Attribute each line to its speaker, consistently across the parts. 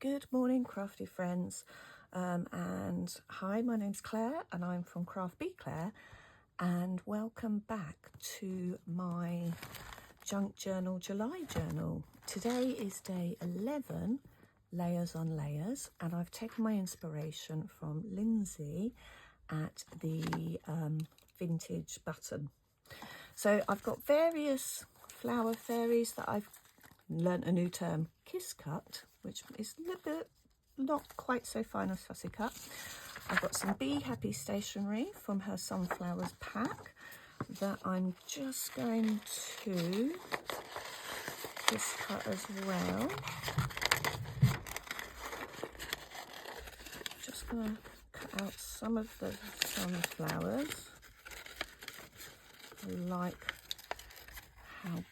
Speaker 1: Good morning, crafty friends. And hi, my name's Claire and I'm from Craft Bee Claire, and welcome back to my Junk Journal July journal. Today is day 11, Layers on Layers, and I've taken my inspiration from Lindsay at the Vintage Button. So I've got various flower fairies that I've learnt a new term, kiss cut, which is a little bit not quite so fine as fussy cut. I've got some Be Happy stationery from her Sunflowers pack that I'm just going to kiss cut as well. Just going to cut out some of the sunflowers. I like how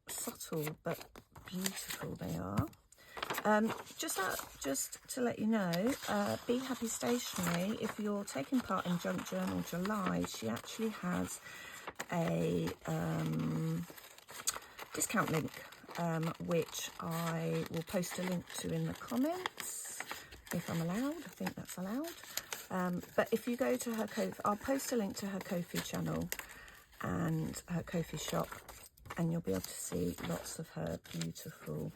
Speaker 1: subtle but beautiful they are. Just to let you know, Be Happy Stationery, if you're taking part in Junk Journal July, she actually has a discount link, which I will post a link to in the comments, if I'm allowed. I think that's allowed. But if you go to her Ko-fi, I'll post a link to her Ko-fi channel and her Ko-fi shop, and you'll be able to see lots of her beautiful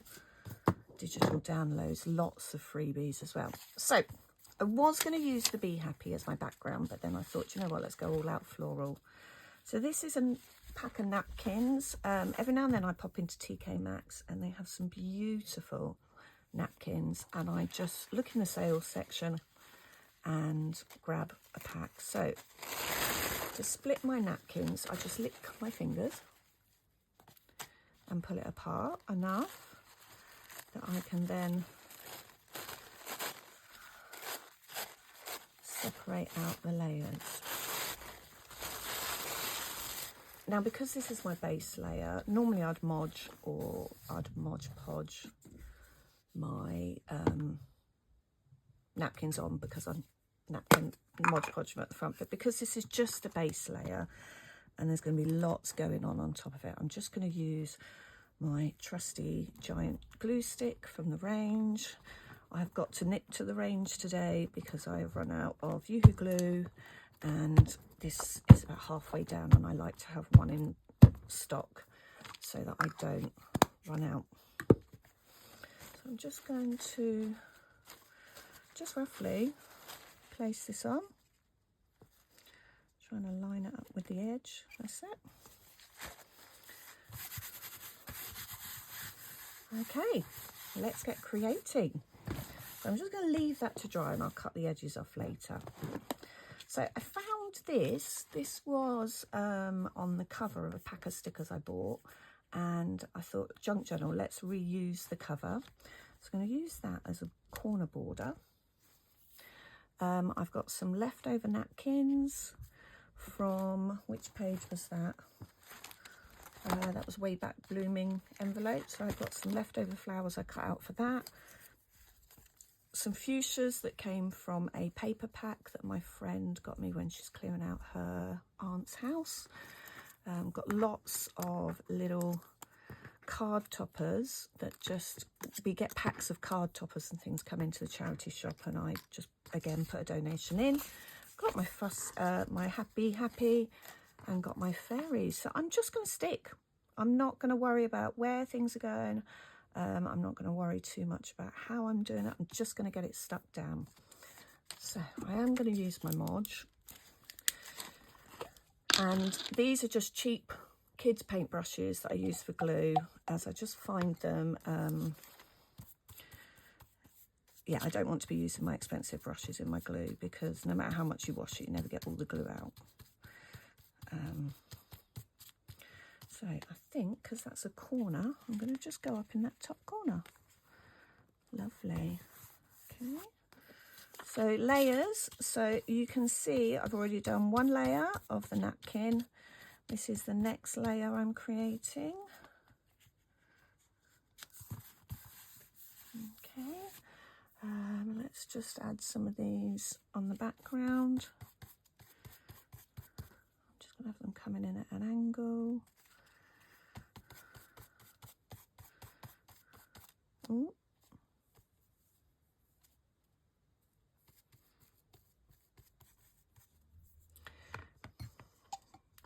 Speaker 1: digital downloads, lots of freebies as well. So I was going to use the Be Happy as my background, but then I thought, you know what, let's go all out floral. So this is a pack of napkins. Every now and then I pop into TK Maxx and they have some beautiful napkins, and I just look in the sales section and grab a pack. So to split my napkins, I just lick my fingers and pull it apart enough that I can then separate out the layers. Now, because this is my base layer, normally I'd Mod Podge my napkins on, because I'm Mod Podge them at the front, but because this is just a base layer and there's going to be lots going on top of it, I'm just going to use my trusty giant glue stick from the range. I've got to nip to the range today because I have run out of Yoo-Hoo glue, and this is about halfway down, and I like to have one in stock so that I don't run out. So I'm just going to just roughly place this on, trying to line it up with the edge. That's it. Okay, let's get creating. So I'm just going to leave that to dry and I'll cut the edges off later. So I found this was on the cover of a pack of stickers I bought, and I thought, Junk Journal, let's reuse the cover. So I'm going to use that as a corner border. I've got some leftover napkins from, which page was that? That was way back blooming envelope. So I've got some leftover flowers I cut out for that. Some fuchsias that came from a paper pack that my friend got me when she's clearing out her aunt's house. Got lots of little card toppers that we get packs of card toppers and things come into the charity shop, and I just again put a donation in. Got my Be Happy, and got my fairies. So I'm just going to stick. I'm not going to worry about where things are going. I'm not going to worry too much about how I'm doing it. I'm just going to get it stuck down. So I am going to use my Modge. And these are just cheap kids paintbrushes that I use for glue, as I just find them. Yeah, I don't want to be using my expensive brushes in my glue, because no matter how much you wash it, you never get all the glue out. So I think, because that's a corner, I'm going to just go up in that top corner. Lovely. Okay. So layers. So you can see I've already done one layer of the napkin. This is the next layer I'm creating. Okay. Let's just add some of these on the background. I'm just going to have them coming in at an angle. Ooh.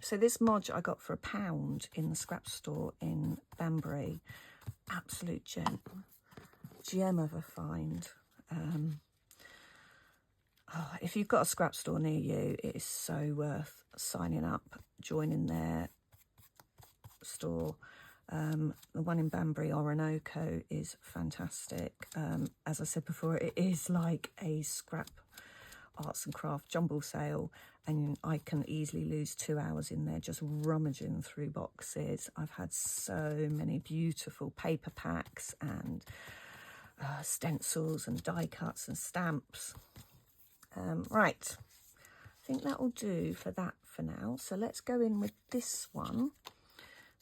Speaker 1: So this modge I got for £1 in the scrap store in Banbury. Absolute gem of a find. If you've got a scrap store near you, it is so worth signing up, joining their store. The one in Banbury, Orinoco, is fantastic. As I said before, it is like a scrap arts and craft jumble sale, and I can easily lose 2 hours in there just rummaging through boxes. I've had so many beautiful paper packs and stencils and die cuts and stamps. Right, I think that will do for that for now. So let's go in with this one.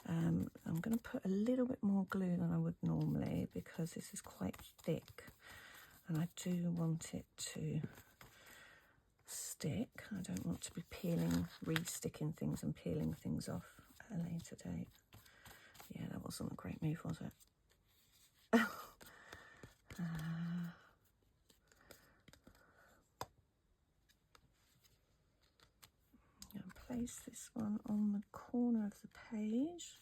Speaker 1: I'm going to put a little bit more glue than I would normally because this is quite thick and I do want it to stick. I don't want to be re-sticking things and peeling things off at a later date. Yeah, that wasn't a great move, was it? Place this one on the corner of the page,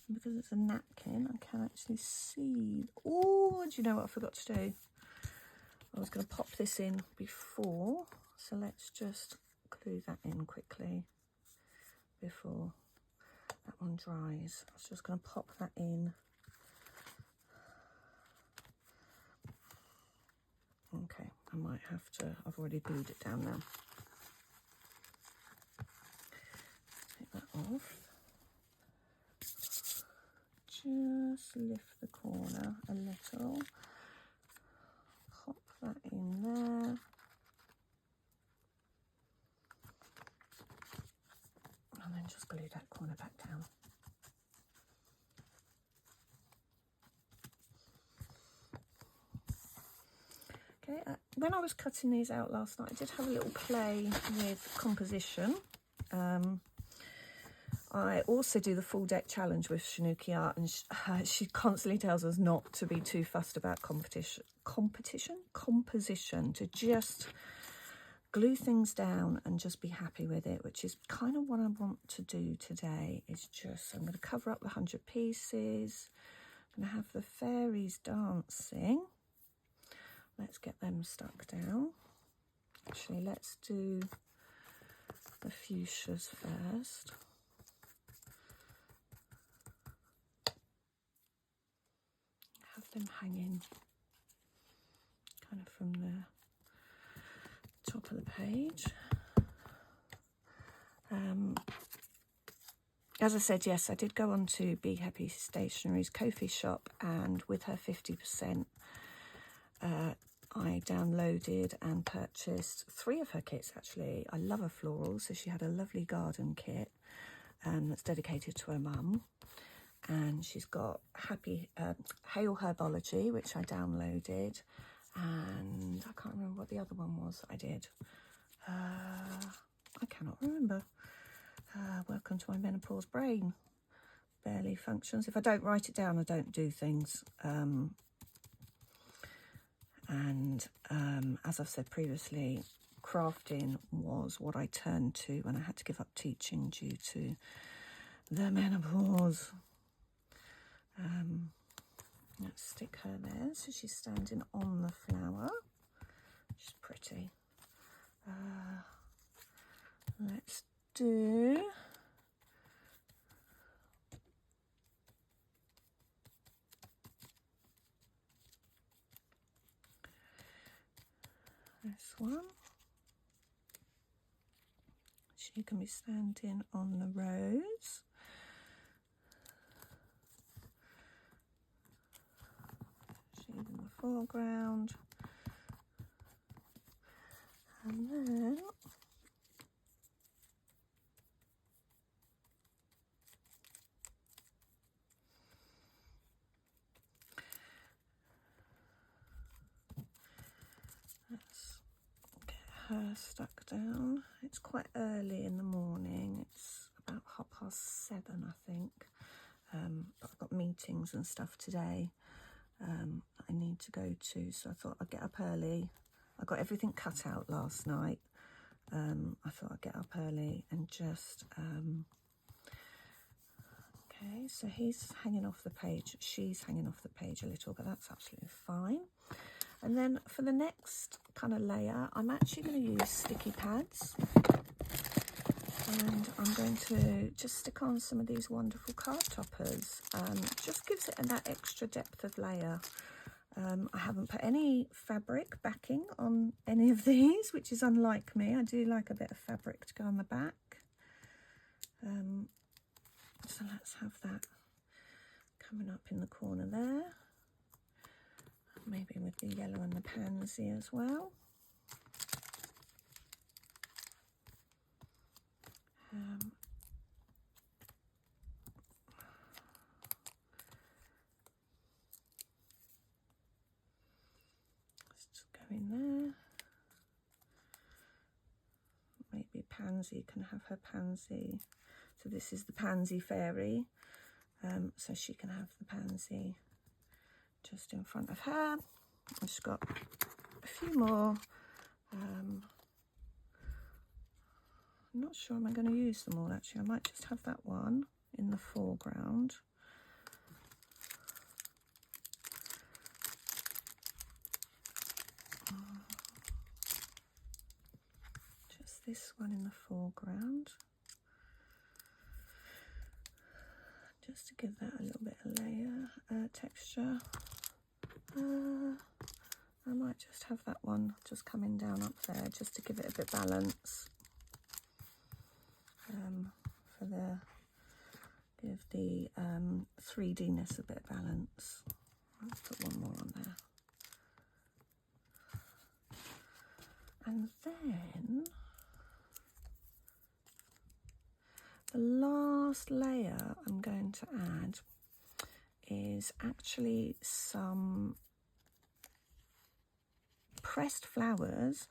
Speaker 1: and because it's a napkin I can actually see. Oh, do you know what I forgot to do? I was going to pop this in before, so let's just glue that in quickly before that one dries. I was just going to pop that in. Okay, I might have to, I've already glued it down now. That off. Just lift the corner a little, pop that in there, and then just glue that corner back down. Okay, when I was cutting these out last night, I did have a little play with composition. I also do the full deck challenge with Shanuki Art, and she constantly tells us not to be too fussed about composition, to just glue things down and just be happy with it, which is kind of what I want to do today. Is just, I'm going to cover up the 100 pieces. I'm going to have the fairies dancing. Let's get them stuck down. Actually, let's do the fuchsias first. Have them hanging kind of from the top of the page. As I said, yes, I did go on to Be Happy Stationery's Ko-fi shop, and with her 50%, I downloaded and purchased 3 of her kits, actually. I love her florals, so she had a lovely garden kit that's dedicated to her mum. And she's got Hail Herbology, which I downloaded, and I can't remember what the other one was I did. I cannot remember. Welcome to my menopause brain. Barely functions. If I don't write it down, I don't do things. As I've said previously, crafting was what I turned to when I had to give up teaching due to the menopause. Let's stick her there, so she's standing on the flower. She's pretty. Let's do this one. She can be standing on the rose. She's in the foreground. And then let's get her stuck down. It's quite early in the morning. It's about 7:30, I think. But I've got meetings and stuff today that I need to go to, so I thought I'd get up early. I got everything cut out last night. I thought I'd get up early and just Okay, so he's hanging off the page, she's hanging off the page a little, but that's absolutely fine. And then for the next kind of layer, I'm actually going to use sticky pads. And I'm going to just stick on some of these wonderful card toppers. Just gives it that extra depth of layer. I haven't put any fabric backing on any of these, which is unlike me. I do like a bit of fabric to go on the back. So let's have that coming up in the corner there. Maybe with the yellow and the pansy as well. Let's just go in there. Maybe Pansy can have her pansy. So this is the pansy fairy. So she can have the pansy just in front of her. I've just got a few more. I'm not sure am I going to use them all actually. I might just have that one in the foreground. Just this one in the foreground. Just to give that a little bit of layer, texture. I might just have that one just coming down up there just to give it a bit of balance. Give the 3D-ness a bit of balance. Let's put one more on there. And then the last layer I'm going to add is actually some pressed flowers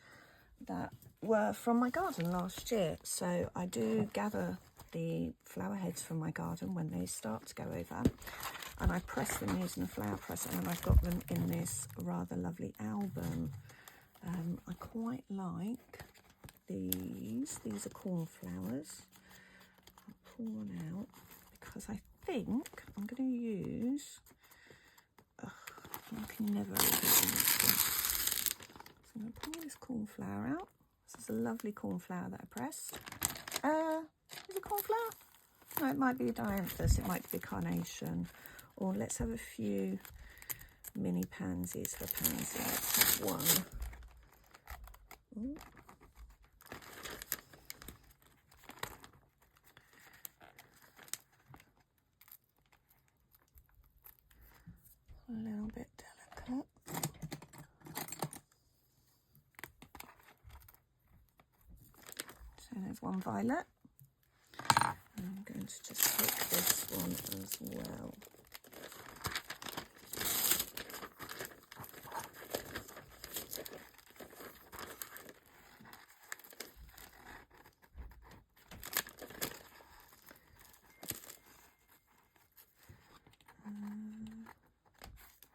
Speaker 1: that were from my garden last year. So I do gather the flower heads from my garden when they start to go over, and I press them using a flower presser, and I've got them in this rather lovely album. I quite like these. These are cornflowers. I'll pull them out because I think I'm going to use, I can never really do this. So I'm going to pull this cornflower out. This is a lovely cornflower that I pressed. Is it cornflower? No, it might be a dianthus, it might be a carnation. Or let's have a few mini pansies for pansy. Let's have one. Ooh. A little bit delicate. So there's one violet. And I'm going to just take this one as well. I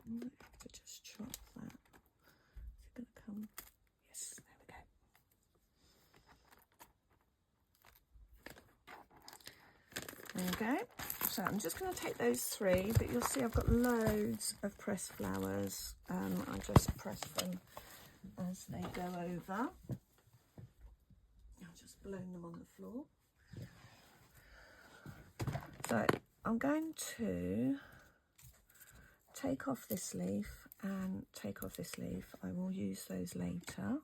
Speaker 1: might have to just chop that. Is it going to come? Yes, there we go. There we go. So I'm just going to take those three, but you'll see I've got loads of pressed flowers. I just press them as they go over. I've just blown them on the floor. So I'm going to take off this leaf and take off this leaf. I will use those later.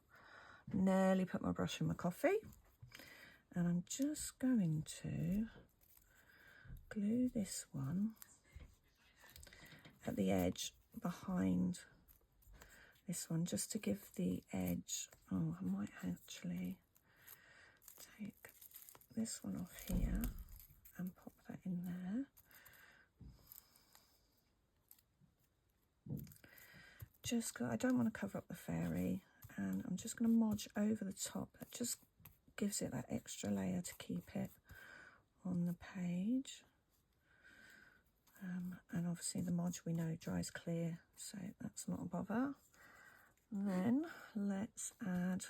Speaker 1: Nearly put my brush in my coffee. And I'm just going to glue this one at the edge behind this one, just to give the edge. Oh, I might actually take this one off here and pop that in there. Just, I don't want to cover up the fairy, and I'm just going to modge over the top. That just gives it that extra layer to keep it on the page. And obviously the modge we know dries clear, so that's not a bother. And then let's add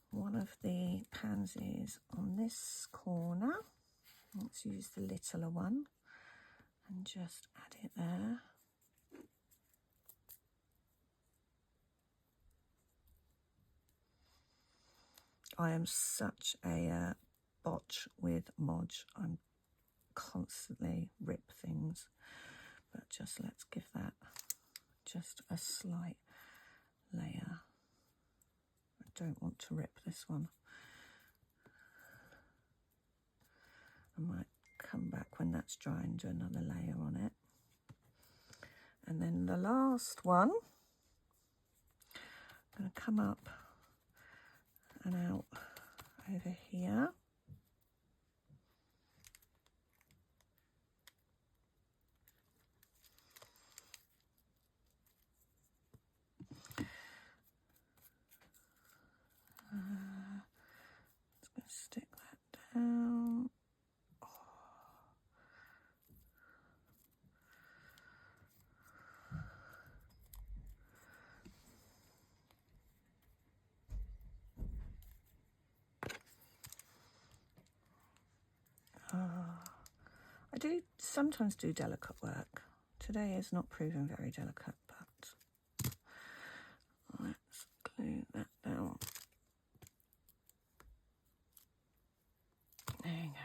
Speaker 1: one of the pansies on this corner. Let's use the littler one. and just add it there. I am such a botch with Mod. I'm constantly rip things, but just let's give that just a slight layer. I don't want to rip this one. I might come back when that's dry and do another layer on it. And then the last one, I'm going to come up and out over here. Just going to stick that down. I do sometimes do delicate work. Today is not proven very delicate, but let's glue that down. There you go.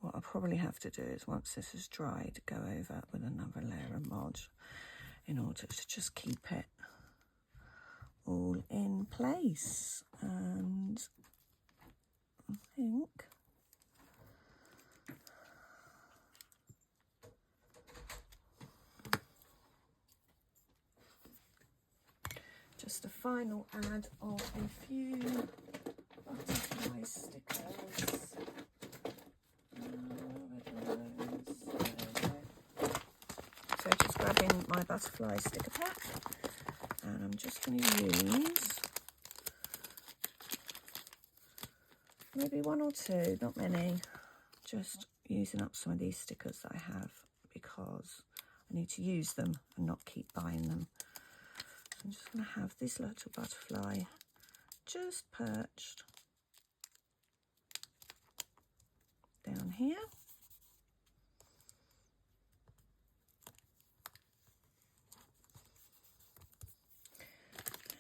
Speaker 1: What I'll probably have to do is, once this is dried, go over with another layer of Mod in order to just keep it all in place. And I think just a final add of a few butterfly stickers. So just grabbing my butterfly sticker pack, and I'm just going to use maybe one or two, not many, just using up some of these stickers that I have because I need to use them and not keep buying them. So I'm just going to have this little butterfly just perched down here.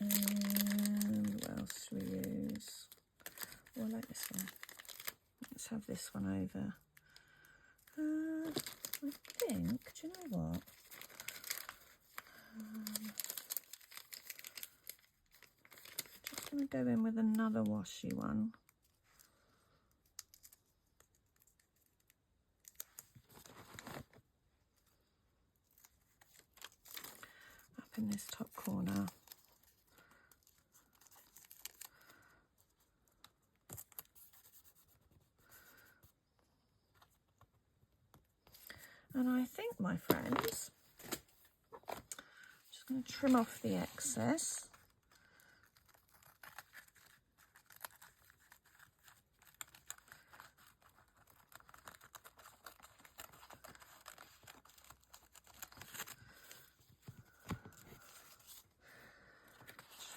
Speaker 1: And what else do we use? Oh, I like this one. Let's have this one over. I think, do you know what? Just going to go in with another washy one. Up in this top corner. And I think, my friends, I'm just going to trim off the excess.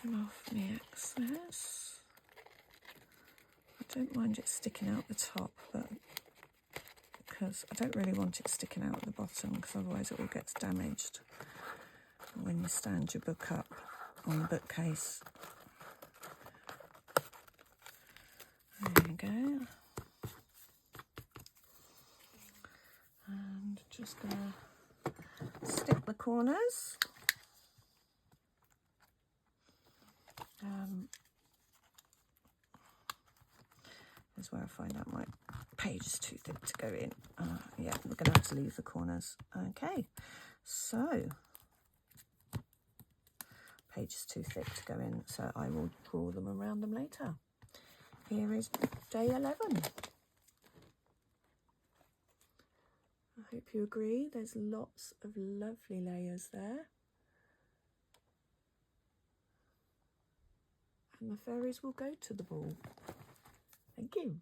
Speaker 1: Trim off the excess. I don't mind it sticking out the top, but because I don't really want it sticking out at the bottom, because otherwise it all gets damaged when you stand your book up on the bookcase. There you go. And just gonna stick the corners. Is where I find out my page is too thick to go in. Yeah, we're going to have to leave the corners. Okay, so page is too thick to go in, so I will draw them around them later. Here is day 11. I hope you agree. There's lots of lovely layers there. And the fairies will go to the ball. Thank you.